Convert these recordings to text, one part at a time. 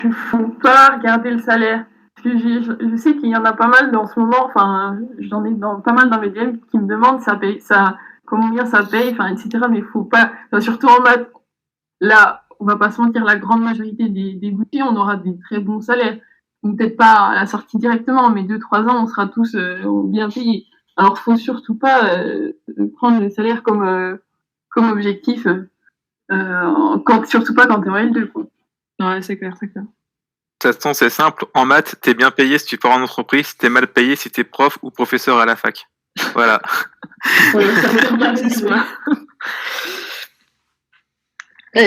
faut pas regarder le salaire. Parce que je sais qu'il y en a pas mal en ce moment, enfin, j'en ai pas mal dans mes DM qui me demandent combien ça paye, enfin, etc. Mais faut pas, enfin, surtout en maths, là, on va pas se mentir, la grande majorité des boutiques, on aura des très bons salaires. Donc, peut-être pas à la sortie directement, mais 2-3 ans, on sera tous bien payés. Alors, faut surtout pas prendre le salaire comme objectif, surtout pas quand t'es en L2, quoi. Ouais, c'est clair, c'est clair. De toute façon, c'est simple. En maths, t'es bien payé si tu pars en entreprise, t'es mal payé si t'es prof ou professeur à la fac. Voilà.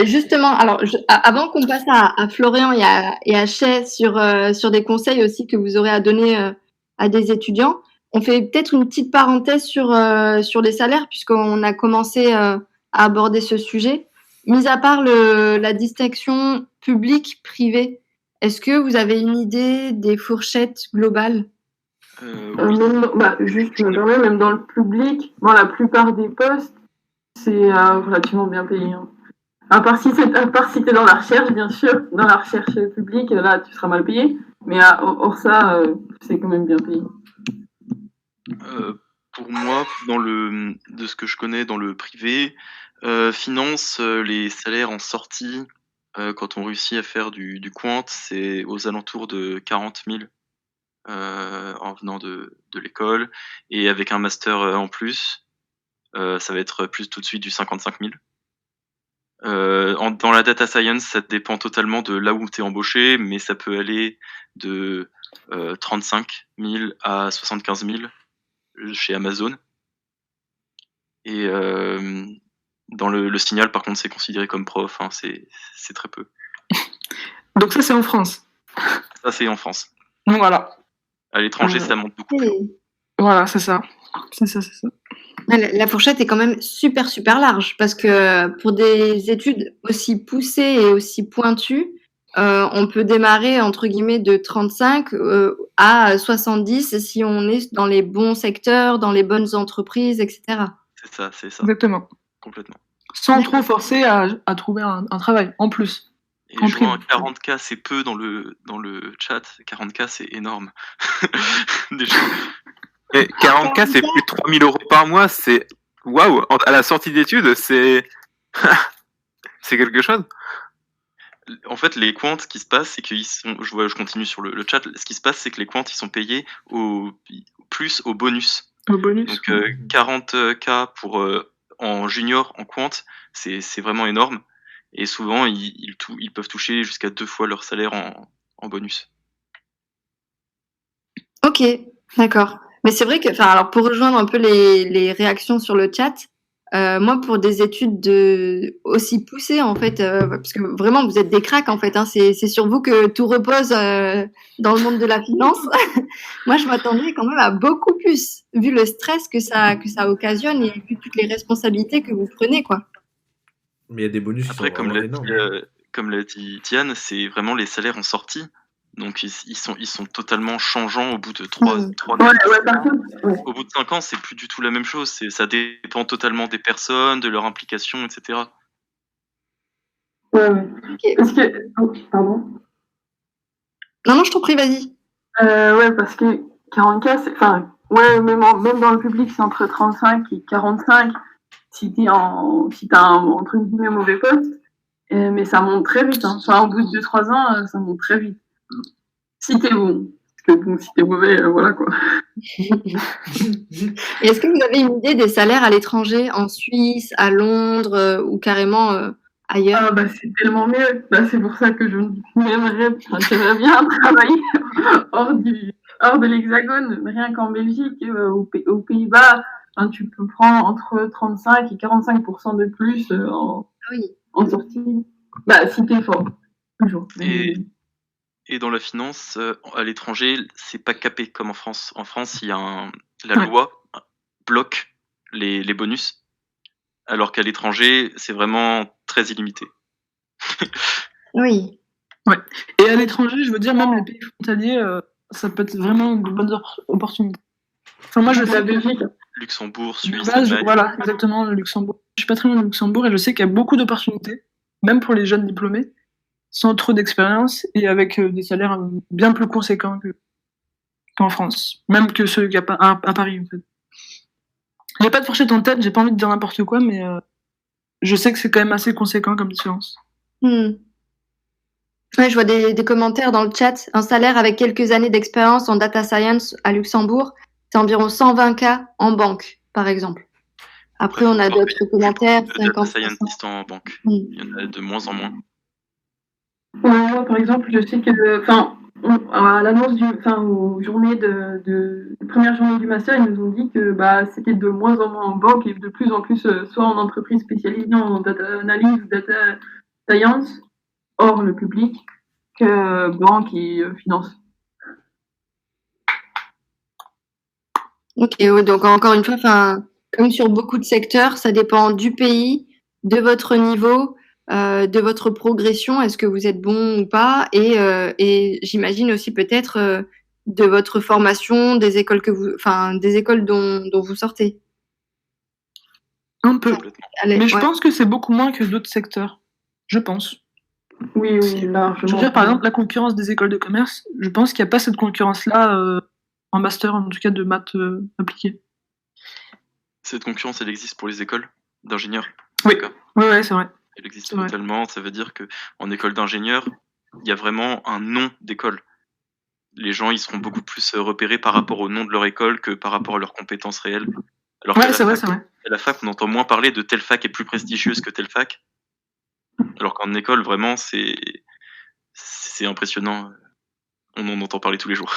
Justement, alors avant qu'on passe à Florian et à Chay sur des conseils aussi que vous aurez à donner à des étudiants, on fait peut-être une petite parenthèse sur les salaires puisqu'on a commencé à aborder ce sujet. Mis à part la distinction public-privé, est-ce que vous avez une idée des fourchettes globales? Oui. Juste, même dans le public, la plupart des postes, c'est relativement bien payé. Hein. À part si t'es dans la recherche, bien sûr, dans la recherche publique, là, tu seras mal payé. Mais hors ça, c'est quand même bien payé. Pour moi, de ce que je connais dans le privé, finance, les salaires en sortie, quand on réussit à faire du quant, c'est aux alentours de 40 000 en venant de l'école. Et avec un master en plus, ça va être plus tout de suite du 55 000. Dans la data science, ça dépend totalement de là où tu es embauché, mais ça peut aller de 35 000 à 75 000 chez Amazon. Et dans le signal, par contre, c'est considéré comme prof, hein, c'est très peu. Donc ça, c'est en France. Ça, c'est en France. Donc voilà. À l'étranger, ça monte beaucoup plus haut. Voilà, c'est ça. La fourchette est quand même super, super large parce que pour des études aussi poussées et aussi pointues, on peut démarrer entre guillemets de 35 à 70 si on est dans les bons secteurs, dans les bonnes entreprises, etc. C'est ça. Exactement. Complètement. Sans trop forcer à trouver un travail en plus. Et je vois 40K, c'est peu dans le chat. 40K, c'est énorme. Déjà. Et 40K, c'est plus de 3 000 euros par mois. C'est waouh. À la sortie d'études, c'est c'est quelque chose. En fait, les quants, ce qui se passe, c'est qu'ils sont. Je continue sur le chat. Ce qui se passe, c'est que les quants, ils sont payés plus au bonus. Au bonus. Donc 40K pour en junior, en quant, c'est vraiment énorme. Et souvent, ils peuvent toucher jusqu'à 2 fois leur salaire en bonus. Ok, d'accord. Mais c'est vrai que, alors pour rejoindre un peu les réactions sur le chat, moi pour des études aussi poussées en fait, parce que vraiment vous êtes des cracks en fait, hein, c'est sur vous que tout repose dans le monde de la finance. Moi je m'attendais quand même à beaucoup plus, vu le stress que ça occasionne et vu toutes les responsabilités que vous prenez, quoi. Mais il y a des bonus après, qui sont vraiment énormes. Comme l'a dit Diane, c'est vraiment les salaires en sortie. Donc ils sont totalement changeants au bout de 3 ans. Au bout de 5 ans, c'est plus du tout la même chose. Ça dépend totalement des personnes, de leur implication, etc. Ouais. Parce que... pardon. Non, je t'en prie, vas-y. Parce que 40K, c'est... même dans le public, c'est entre 35 et 45 si t'as entre guillemets mauvais poste. Mais ça monte très vite. Hein. Au bout de 2-3 ans, ça monte très vite. Si t'es bon. Parce que si t'es mauvais, voilà quoi. Et est-ce que vous avez une idée des salaires à l'étranger, en Suisse, à Londres ou carrément ailleurs? C'est tellement mieux. C'est pour ça que j'aimerais bien travailler hors de l'Hexagone, rien qu'en Belgique, aux Pays-Bas. Tu peux prendre entre 35 et 45% de plus en sortie. Si t'es fort, toujours. Et dans la finance, à l'étranger, c'est pas capé comme en France. En France, il y a la loi bloque les bonus, alors qu'à l'étranger, c'est vraiment très illimité. Oui. Ouais. Et à l'étranger, je veux dire, même les pays frontaliers, ça peut être vraiment de bonnes opportunités. Enfin, moi, je sais la Belgique. Luxembourg, Suisse, voilà, exactement, le Luxembourg. Je suis pas très loin de Luxembourg et je sais qu'il y a beaucoup d'opportunités, même pour les jeunes diplômés. sans trop d'expérience et avec des salaires bien plus conséquents qu'en France. Même que ceux qu'il y a à Paris, en fait. J'ai pas de fourchette en tête, j'ai pas envie de dire n'importe quoi, mais je sais que c'est quand même assez conséquent comme différence. Ouais, je vois des commentaires dans le chat. Un salaire avec quelques années d'expérience en data science à Luxembourg, c'est environ 120K en banque, par exemple. Après, on a d'autres commentaires. De data scientist en banque. Il y en a de moins en moins. Moi, par exemple, je sais que, à l'annonce aux journées première journée du master, ils nous ont dit que c'était de moins en moins en banque et de plus en plus soit en entreprise spécialisée en data analyse ou data science, hors le public, que banque et finance. Ok, ouais, donc encore une fois, comme sur beaucoup de secteurs, ça dépend du pays, de votre niveau, de votre progression, est-ce que vous êtes bon ou pas, et j'imagine aussi peut-être de votre formation, des écoles dont vous sortez. Un peu. Allez, Mais je ouais. pense que c'est beaucoup moins que d'autres secteurs. Je pense. Oui, largement. Je veux dire, par exemple, la concurrence des écoles de commerce, je pense qu'il n'y a pas cette concurrence-là en master, en tout cas de maths appliquées. Cette concurrence, elle existe pour les écoles d'ingénieurs. Oui, ouais, c'est vrai. Elle existe totalement. Ça veut dire que en école d'ingénieur, il y a vraiment un nom d'école. Les gens, ils seront beaucoup plus repérés par rapport au nom de leur école que par rapport à leurs compétences réelles. Alors ouais, c'est vrai, c'est vrai. À la fac, on entend moins parler de telle fac est plus prestigieuse que telle fac. Alors qu'en école, vraiment, c'est impressionnant. On en entend parler tous les jours.